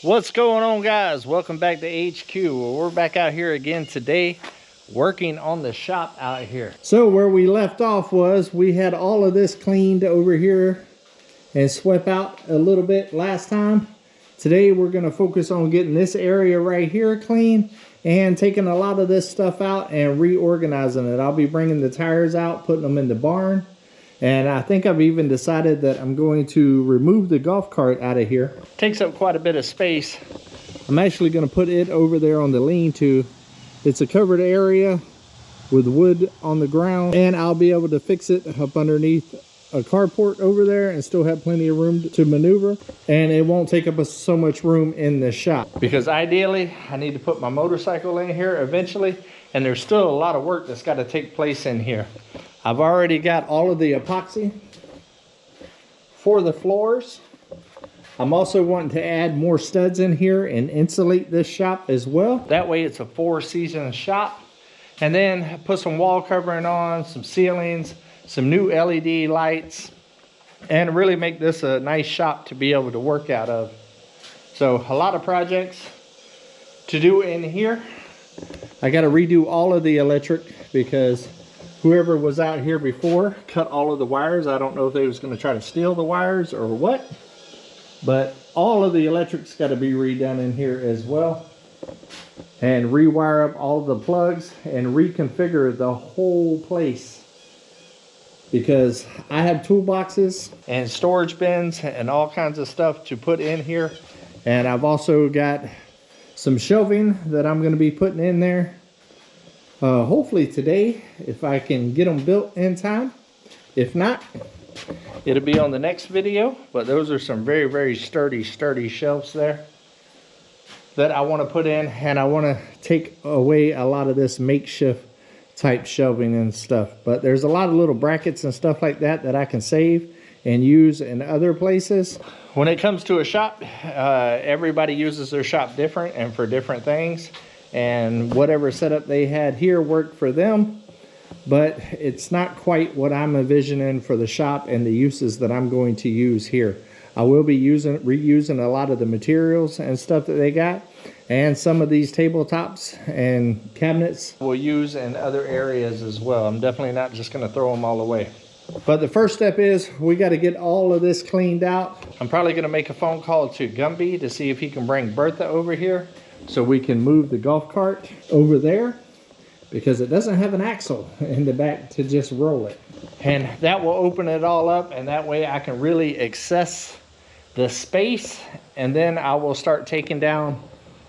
What's going on, guys? Welcome back to HQ. Well, we're back out here again today working on the shop out here. So where we left off was we had all of this cleaned over here and swept out a little bit last time. Today we're going to focus on getting this area right here clean and taking a lot of this stuff out and reorganizing it. I'll be bringing the tires out, putting them in the barn. And I think I've even decided that I'm going to remove the golf cart out of here. Takes up quite a bit of space. I'm actually going to put it over there on the lean-to. It's a covered area with wood on the ground, and I'll be able to fix it up underneath a carport over there and still have plenty of room to maneuver. And it won't take up so much room in the shop. Because ideally, I need to put my motorcycle in here eventually, and there's still a lot of work that's got to take place in here. I've already got all of the epoxy for the floors. I'm also wanting to add more studs in here and insulate this shop as well. That way it's a 4-season shop. And then put some wall covering on, some ceilings, some new LED lights, and really make this a nice shop to be able to work out of. So a lot of projects to do in here. I got to redo all of the electric because whoever was out here before cut all of the wires. I don't know if they was going to try to steal the wires or what, but all of the electric's got to be redone in here as well, and rewire up all the plugs and reconfigure the whole place, because I have toolboxes and storage bins and all kinds of stuff to put in here. And I've also got some shelving that I'm going to be putting in there. Hopefully today, if I can get them built in time. If not, it'll be on the next video. But those are some very, very sturdy shelves there that I want to put in. And I want to take away a lot of this makeshift type shelving and stuff. But there's a lot of little brackets and stuff like that that I can save and use in other places. When it comes to a shop, everybody uses their shop different and for different things. And whatever setup they had here worked for them, but it's not quite what I'm envisioning for the shop and the uses that I'm going to use here. I will be reusing a lot of the materials and stuff that they got, and some of these tabletops and cabinets we'll use in other areas as well. I'm definitely not just going to throw them all away. But the first step is we got to get all of this cleaned out. I'm probably going to make a phone call to Gumby to see if he can bring Bertha over here, so we can move the golf cart over there, because it doesn't have an axle in the back to just roll it. And that will open it all up, and that way I can really access the space. And then I will start taking down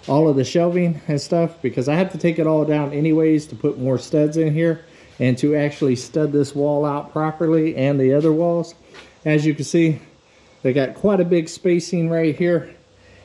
all of the shelving and stuff, because I have to take it all down anyways to put more studs in here and to actually stud this wall out properly and the other walls. As you can see, they got quite a big spacing right here.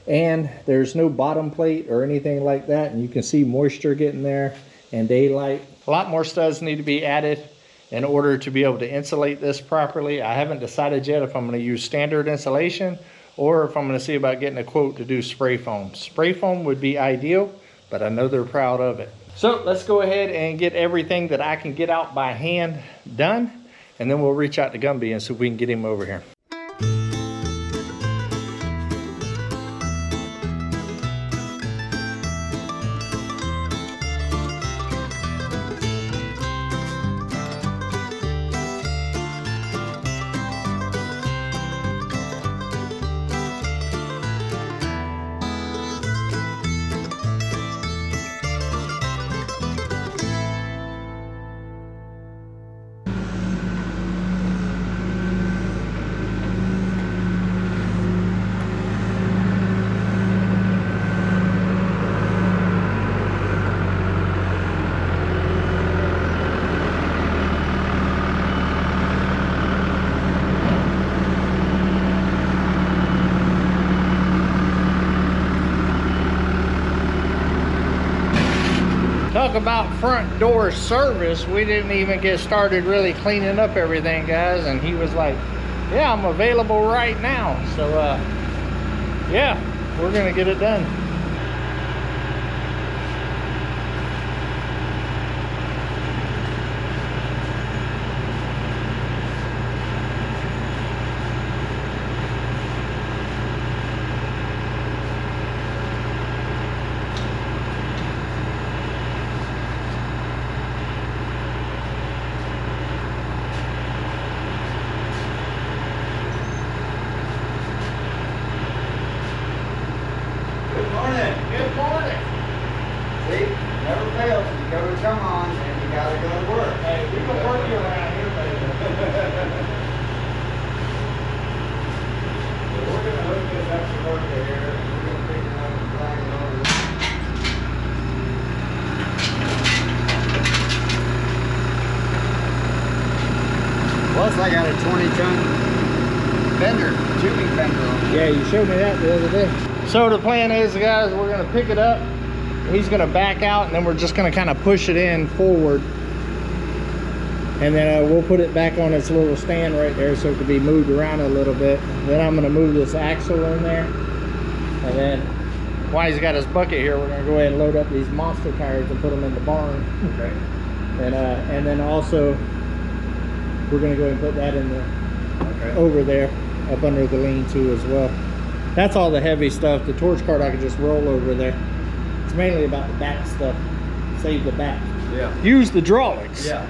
And there's no bottom plate or anything like that, and you can see moisture getting there and daylight. A lot more studs need to be added in order to be able to insulate this properly. I haven't decided yet if I'm going to use standard insulation or if I'm going to see about getting a quote to do spray foam. Spray foam would be ideal, but I know they're proud of it. So let's go ahead and get everything that I can get out by hand done, and then we'll reach out to Gumby and see if we can get him over here. Talk about front door service. We didn't even get started really cleaning up everything, guys, and he was like, yeah, I'm available right now. So yeah, we're gonna get it done. Good morning. See, never fails. You go to come on and you gotta go to work. Hey, we can work you around here, baby. So we're gonna hook this up to work here. We're gonna pick it up and drag it over. Plus, I got a 20-ton bender, tubing bender on it. Yeah, you showed me that the other day. So the plan is, guys, we're gonna pick it up. He's gonna back out, and then we're just gonna kind of push it in forward. And then we'll put it back on its little stand right there so it can be moved around a little bit. Then I'm gonna move this axle in there. And then while he's got his bucket here, we're gonna go ahead and load up these monster tires and put them in the barn. Okay. And then also, we're gonna go ahead and put that in the over there, up under the lean-to as well. That's all the heavy stuff. The torch cart I can just roll over there. It's mainly about the back stuff. Save the back. Yeah. Use the hydraulics. Yeah,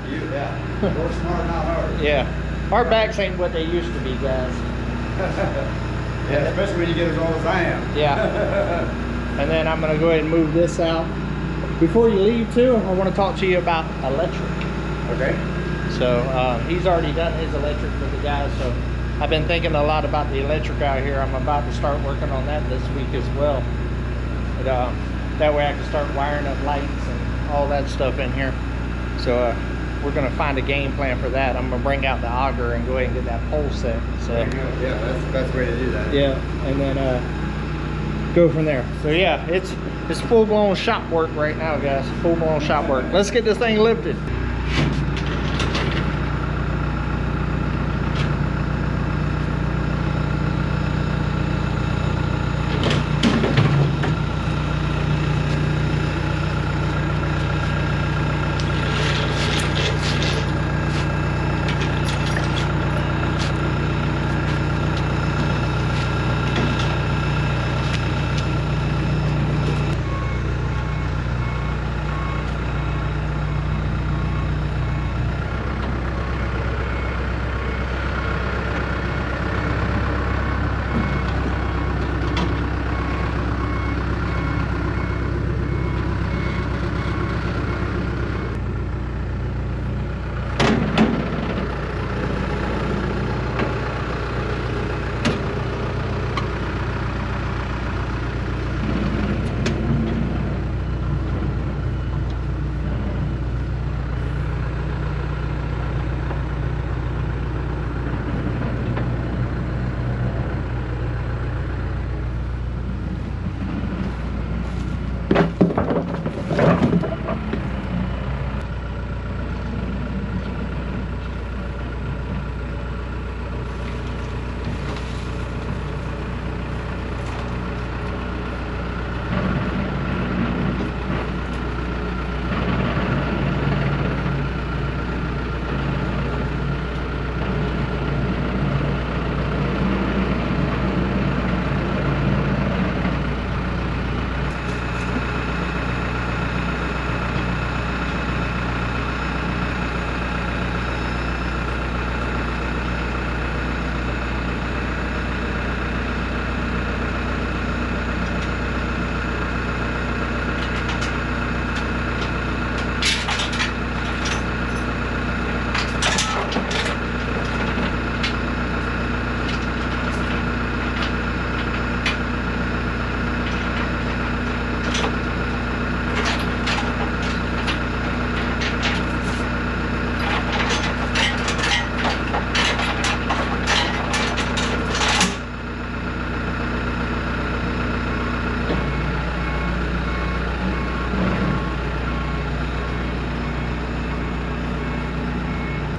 work smart, not hard. Yeah. Our backs ain't what they used to be, guys. Yeah, especially when you get as old as I am. Yeah. And then I'm gonna go ahead and move this out. Before you leave too, I want to talk to you about electric. Okay. So he's already done his electric for the guys, so I've been thinking a lot about the electric out here. I'm about to start working on that this week as well. But, that way I can start wiring up lights and all that stuff in here. So we're gonna find a game plan for that. I'm gonna bring out the auger and go ahead and get that pole set. So yeah, that's the best way to do that. yeah, and then go from there. So yeah, it's full-blown shop work right now, guys. Full-blown shop work. Let's get this thing lifted.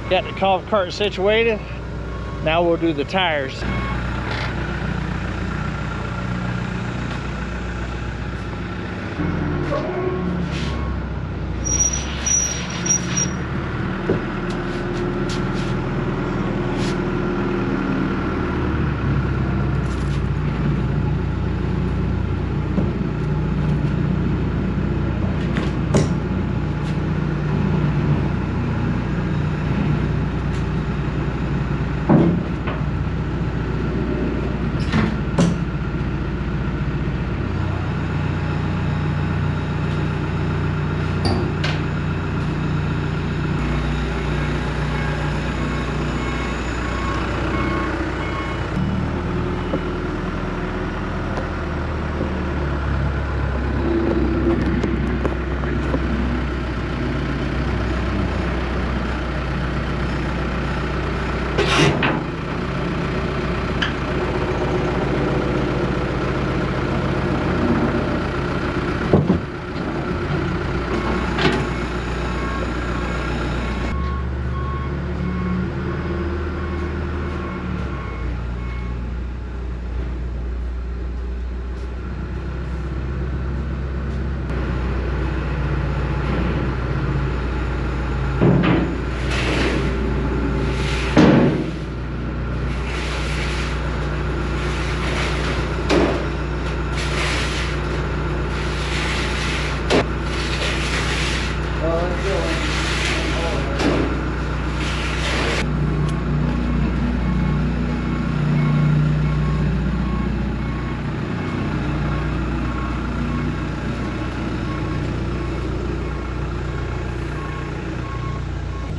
Got the golf cart situated. Now we'll do the tires.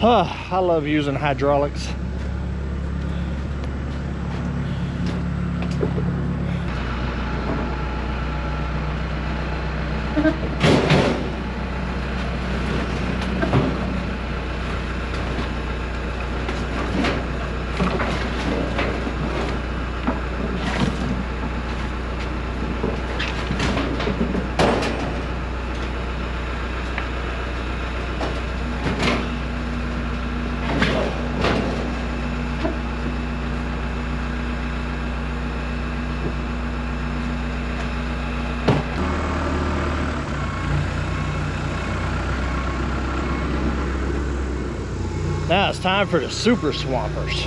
I love using hydraulics. Now it's time for the super swampers.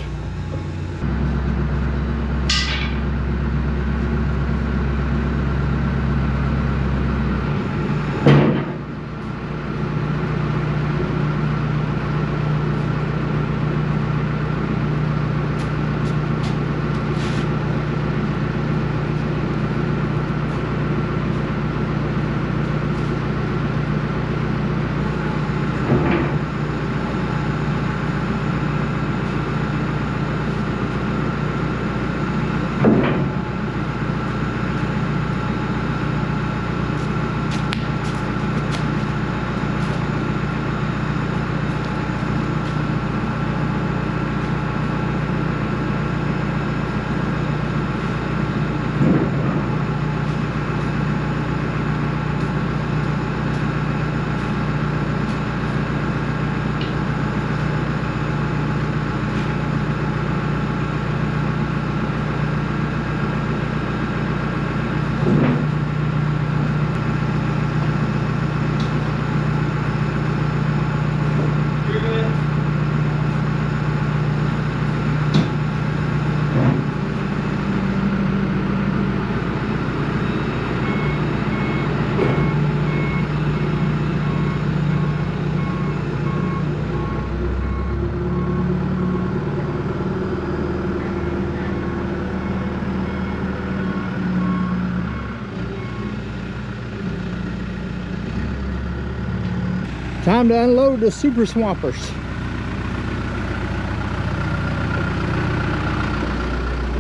Time to unload the super swampers.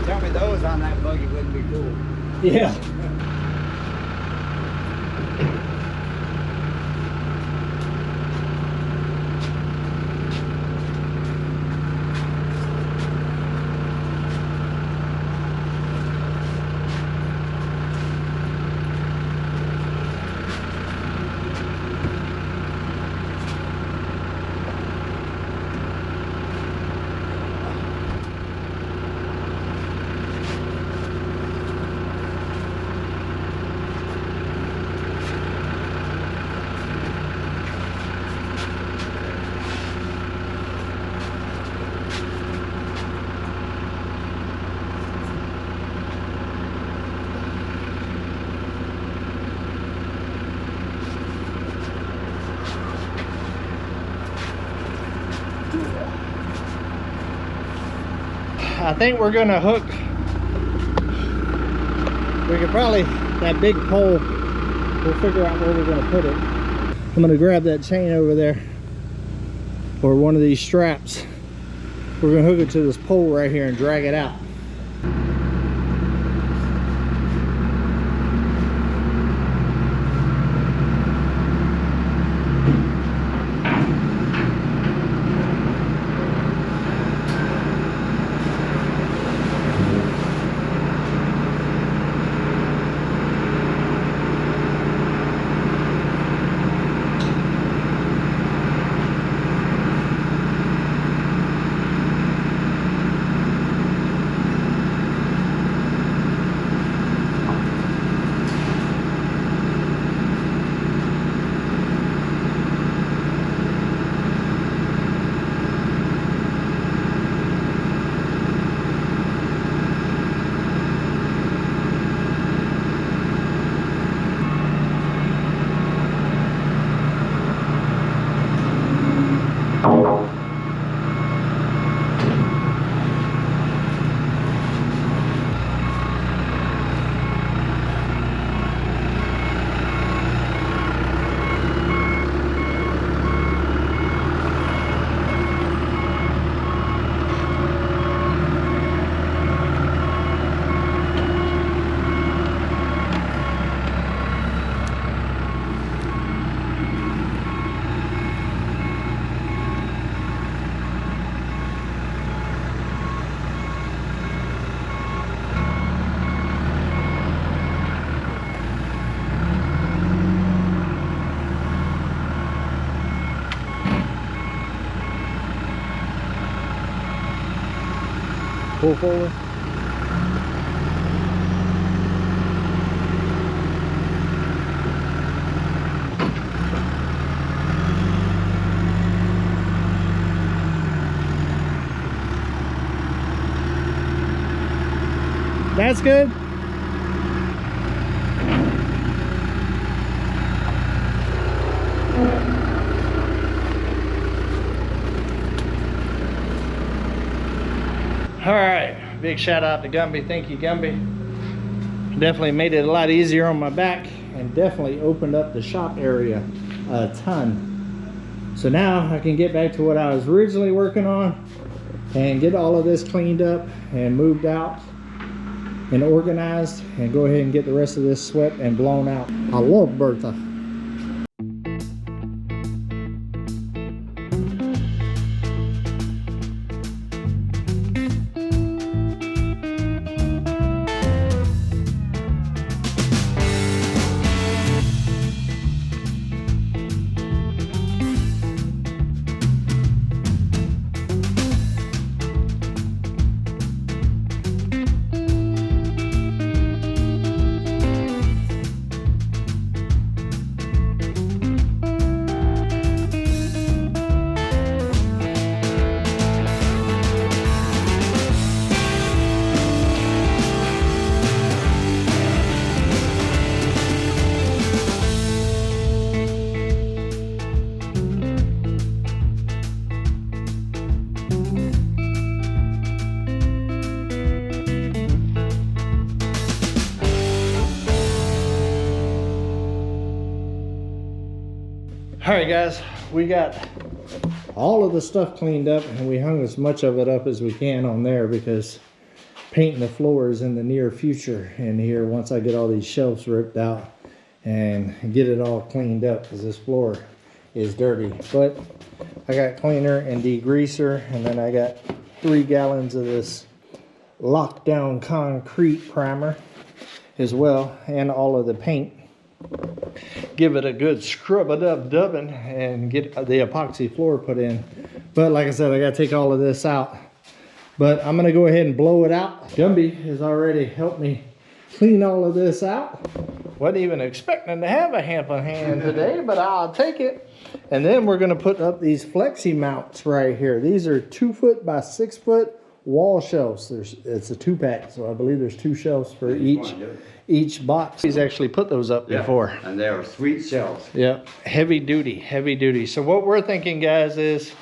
Tell me those on that buggy wouldn't be cool. Yeah. I think we're gonna hook, we could probably, that big pole, we'll figure out where we're gonna put it. I'm gonna grab that chain over there, or one of these straps. We're gonna hook it to this pole right here and drag it out. pull forward. That's good. All right, big shout out to Gumby. Thank you, Gumby. Definitely made it a lot easier on my back and definitely opened up the shop area a ton. So now I can get back to what I was originally working on and get all of this cleaned up and moved out and organized and go ahead and get the rest of this swept and blown out. I love Bertha. All right, guys, we got all of the stuff cleaned up and we hung as much of it up as we can on there because painting the floor is in the near future in here once I get all these shelves ripped out and get it all cleaned up because this floor is dirty. But I got cleaner and degreaser, and then I got 3 gallons of this lockdown concrete primer as well, and all of the paint. Give it a good scrub-a-dub-dubbing and get the epoxy floor put in. But like I said, I got to take all of this out. But I'm going to go ahead and blow it out. Gumby has already helped me clean all of this out. Wasn't even expecting to have a helping hand today, but I'll take it. And then we're going to put up these FLEXIMOUNTS right here. These are 2 foot by 6 foot wall shelves. It's a 2-pack, so I believe there's 2 shelves for each box. He's actually put those up before. And they are sweet shelves. Yeah, heavy duty. So what we're thinking, guys, is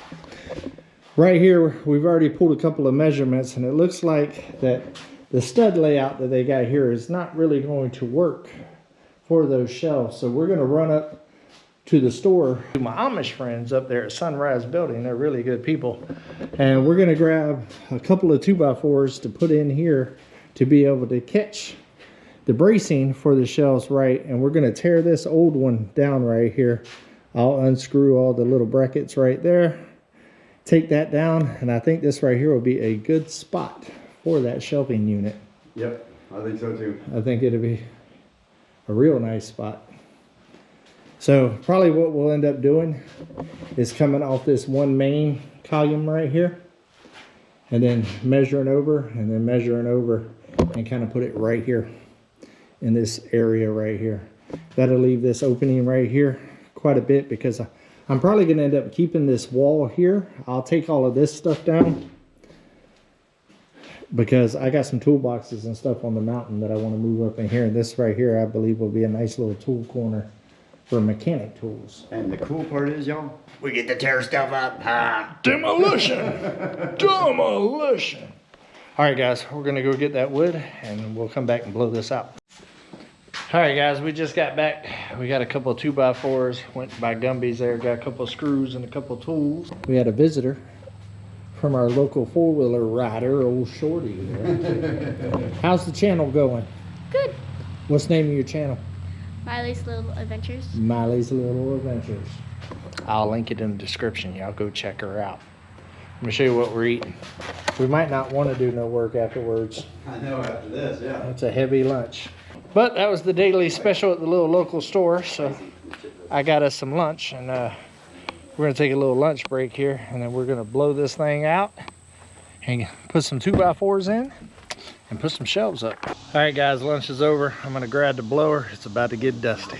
right here, we've already pulled a couple of measurements, and it looks like that the stud layout that they got here is not really going to work for those shelves. So we're going to run up to the store to my Amish friends up there at Sunrise Building. They're really good people. And we're going to grab a couple of 2x4s to put in here to be able to catch the bracing for the shelves right. And we're going to tear this old one down right here. I'll unscrew all the little brackets right there, take that down, and I think this right here will be a good spot for that shelving unit. Yep, I think so too. I think it'll be a real nice spot. So probably what we'll end up doing is coming off this one main column right here and then measuring over and then measuring over and kind of put it right here in this area right here. That'll leave this opening right here quite a bit because I'm probably going to end up keeping this wall here. I'll take all of this stuff down because I got some toolboxes and stuff on the mountain that I want to move up in here. And this right here, I believe, will be a nice little tool corner for mechanic tools. And the cool part is, y'all, we get to tear stuff up. Demolition! Demolition! All right, guys, we're going to go get that wood and we'll come back and blow this out. All right, guys, we just got back. We got a couple of 2x4s, went by Gumby's there, got a couple of screws and a couple of tools. We had a visitor from our local 4-wheeler rider, old Shorty. How's the channel going? Good. What's the name of your channel? Miley's Little Adventures. Miley's Little Adventures. I'll link it in the description. Y'all go check her out. I'm gonna show you what we're eating. We might not want to do no work afterwards. I know, after this, yeah. It's a heavy lunch. But that was the daily special at the little local store, so I got us some lunch, and we're gonna take a little lunch break here, and then we're gonna blow this thing out and put some 2x4s in and put some shelves up. All right guys, lunch is over. I'm gonna grab the blower. It's about to get dusty.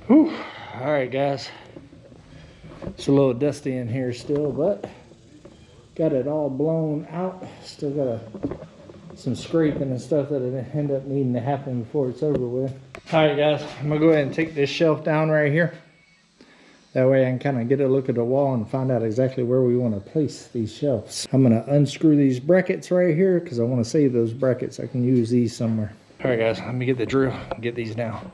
Whew. All right, guys. It's a little dusty in here still, but got it all blown out. Still got some scraping and stuff that'll end up needing to happen before it's over with. All right, guys. I'm gonna go ahead and take this shelf down right here. That way I can kind of get a look at the wall and find out exactly where we want to place these shelves. I'm gonna unscrew these brackets right here because I want to save those brackets. I can use these somewhere. All right, guys. Let me get the drill and get these down.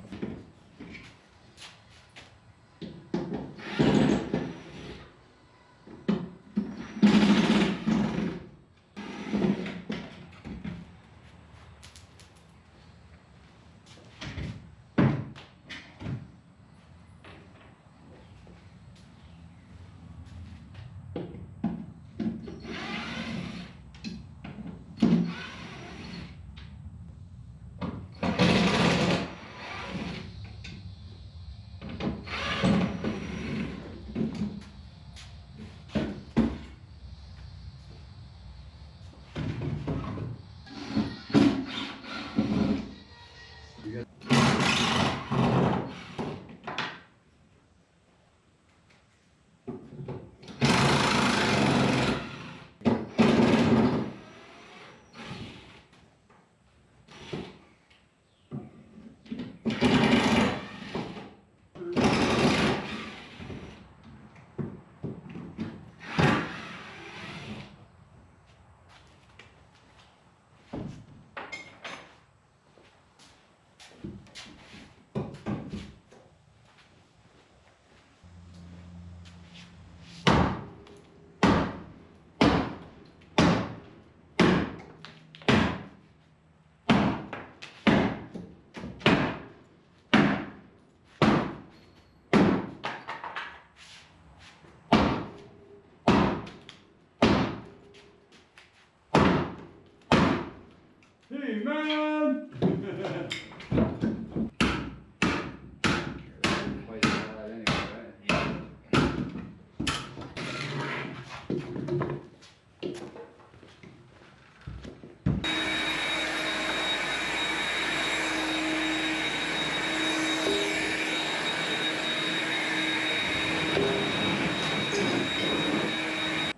Run!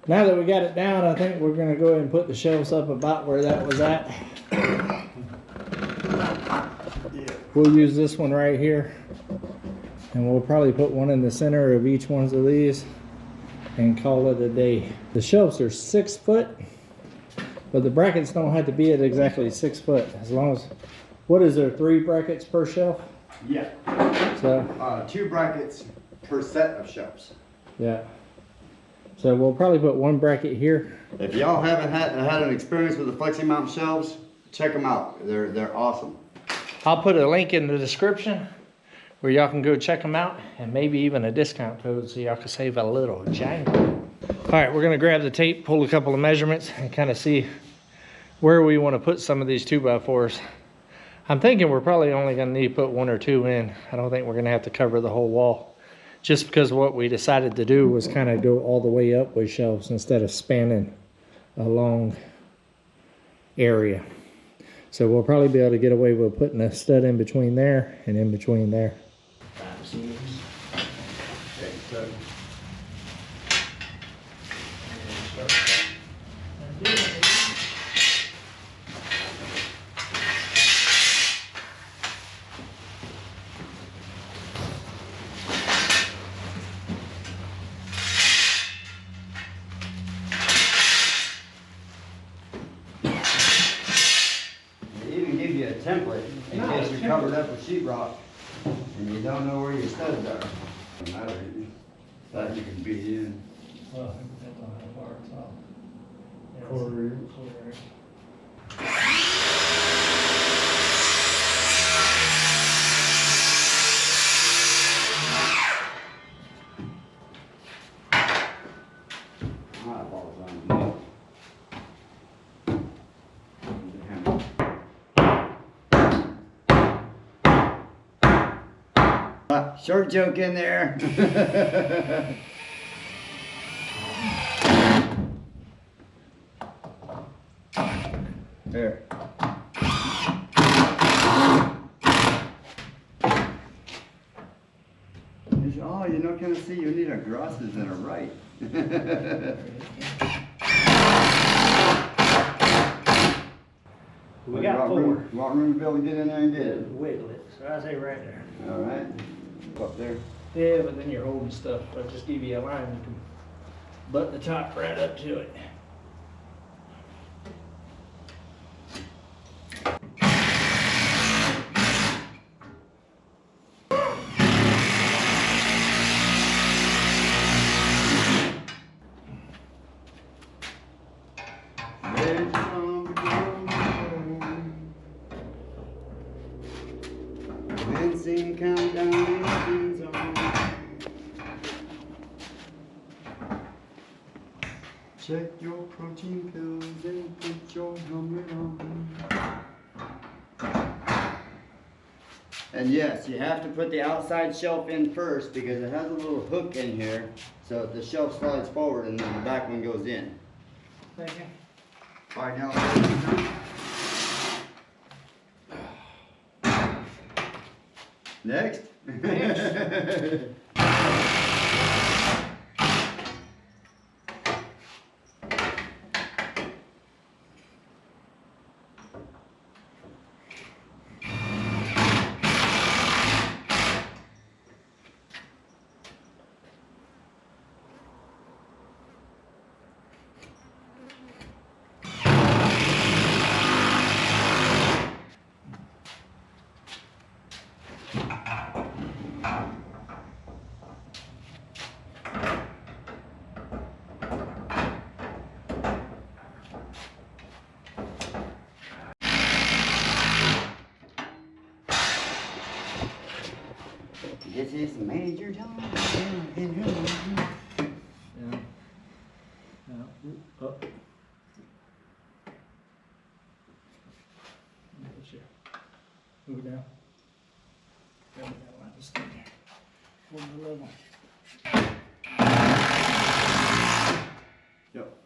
Now that we got it down, I think we're gonna go ahead and put the shelves up about where that was at. We'll use this one right here, and we'll probably put one in the center of each one of these and call it a day. The shelves are 6 foot, but the brackets don't have to be at exactly 6 foot. As long as, what is there, 3 brackets per shelf? Yeah. So 2 brackets per set of shelves. yeah. So we'll probably put 1 bracket here. If y'all haven't had an experience with the FLEXIMOUNT shelves, check them out. They're awesome. I'll put a link in the description where y'all can go check them out, and maybe even a discount code so y'all can save a little jangle. All right, we're gonna grab the tape, pull a couple of measurements, and kind of see where we want to put some of these 2x4s. I'm thinking we're probably only gonna need to put 1 or 2 in. I don't think we're gonna have to cover the whole wall. Just because what we decided to do was kind of go all the way up with shelves instead of spanning a long area. So we'll probably be able to get away with putting a stud in between there and in between there. Template in case you're covered up with sheetrock and you don't know where your studs are. No matter that you can beat in. Well, it depends on how far it's off. Yeah, Quarter. Short joke in there. There. Oh, you know, kind of see, you need a grosses and a right. We got 4. You want room to be able to get in there and get it? Wiggle it. So I say right there. All right. Up there. Yeah, but then you're holding stuff. I'll just give you a line. You can butt the top right up to it. Dancing countdown engines on. Check your protein pills and put your helmet on. And yes, you have to put the outside shelf in first because it has a little hook in here, so the shelf slides forward and then the back one goes in. Thank you. All right, now. Next. This is Major Tom. Yeah. Oh. stick with the level. Yep.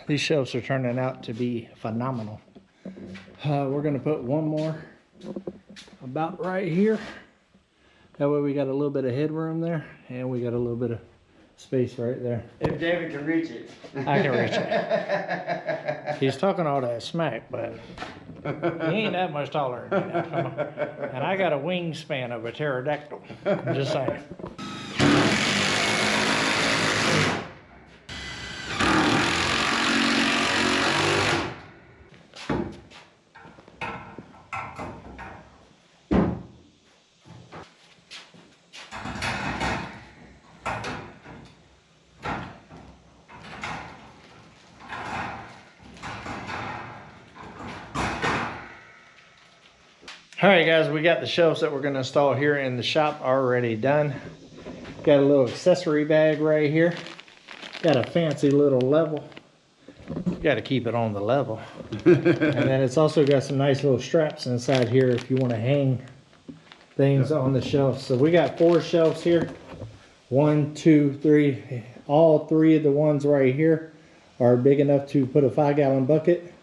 These shelves are turning out to be phenomenal. We're gonna put one more about right here. That way we got a little bit of headroom there, and we got a little bit of space right there. If David can reach it. I can reach it. He's talking all that smack, but he ain't that much taller than me now. Come on. And I got a wingspan of a pterodactyl. I'm just saying. All right, guys, we got the shelves that we're going to install here in the shop already done. Got a little accessory bag right here. Got a fancy little level. Got to keep it on the level. And then it's also got some nice little straps inside here if you want to hang things on the shelves. So we got 4 shelves here. 1, 2, 3. All 3 of the ones right here are big enough to put a 5-gallon bucket.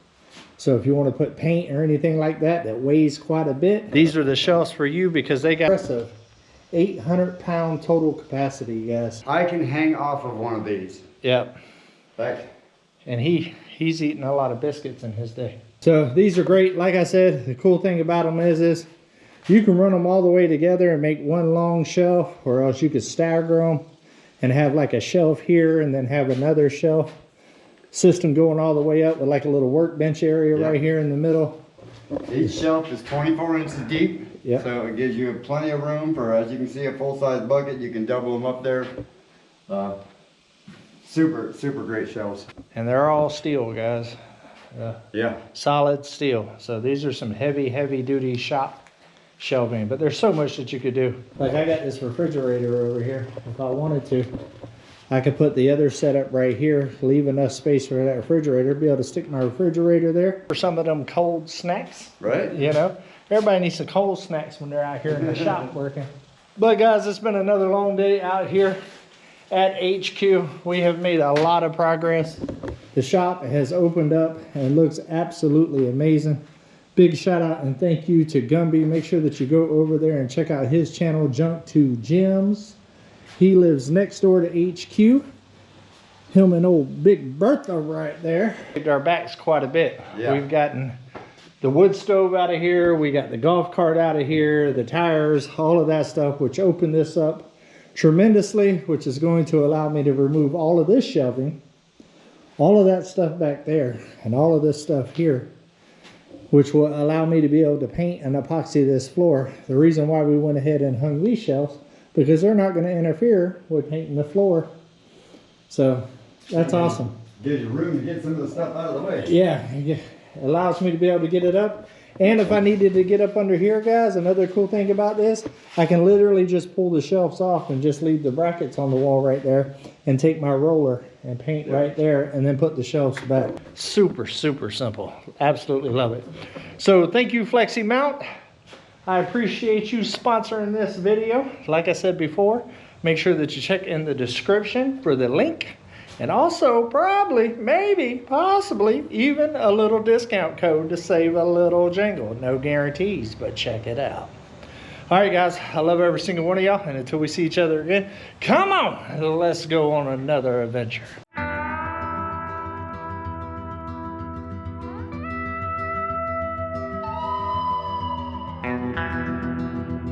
So if you want to put paint or anything like that, that weighs quite a bit. These are the shelves for you because they got impressive 800-pound total capacity, guys. I can hang off of one of these. Yep. Right. And he's eaten a lot of biscuits in his day. So these are great. Like I said, the cool thing about them is you can run them all the way together and make one long shelf, or else you could stagger them and have like a shelf here and then have another shelf system going all the way up with like a little workbench area right here in the middle. Each shelf is 24 inches deep. Yep. So it gives you plenty of room for, as you can see, a full-size bucket. You can double them up there. Super great shelves. And they're all steel, guys. Yeah. Solid steel. So these are some heavy duty shop shelving, but there's so much that you could do. Like I got this refrigerator over here. If I wanted to, I could put the other setup right here, leave enough space for that refrigerator, be able to stick my refrigerator there. For some of them cold snacks. Right. You know, everybody needs some cold snacks when they're out here in the shop working. But guys, it's been another long day out here at HQ. We have made a lot of progress. The shop has opened up and looks absolutely amazing. Big shout out and thank you to Gumby. Make sure that you go over there and check out his channel, Junk to Gems. He lives next door to HQ. Him and old Big Bertha right there. Our backs quite a bit. Yeah. We've gotten the wood stove out of here. We got the golf cart out of here, the tires, all of that stuff, which opened this up tremendously, which is going to allow me to remove all of this shelving, all of that stuff back there, and all of this stuff here, which will allow me to be able to paint and epoxy this floor. The reason why we went ahead and hung these shelves, because they're not going to interfere with painting the floor. So that's awesome. Gives you room to get some of the stuff out of the way. Yeah, it allows me to be able to get it up. And if I needed to get up under here, guys, another cool thing about this, I can literally just pull the shelves off and just leave the brackets on the wall right there and take my roller and paint right there and then put the shelves back. Super simple. Absolutely love it. So thank you, FLEXIMOUNT. I appreciate you sponsoring this video. Like I said before, make sure that you check in the description for the link. And also probably, maybe, possibly even a little discount code to save a little jingle. No guarantees, but check it out. All right, guys, I love every single one of y'all. And until we see each other again, come on, let's go on another adventure.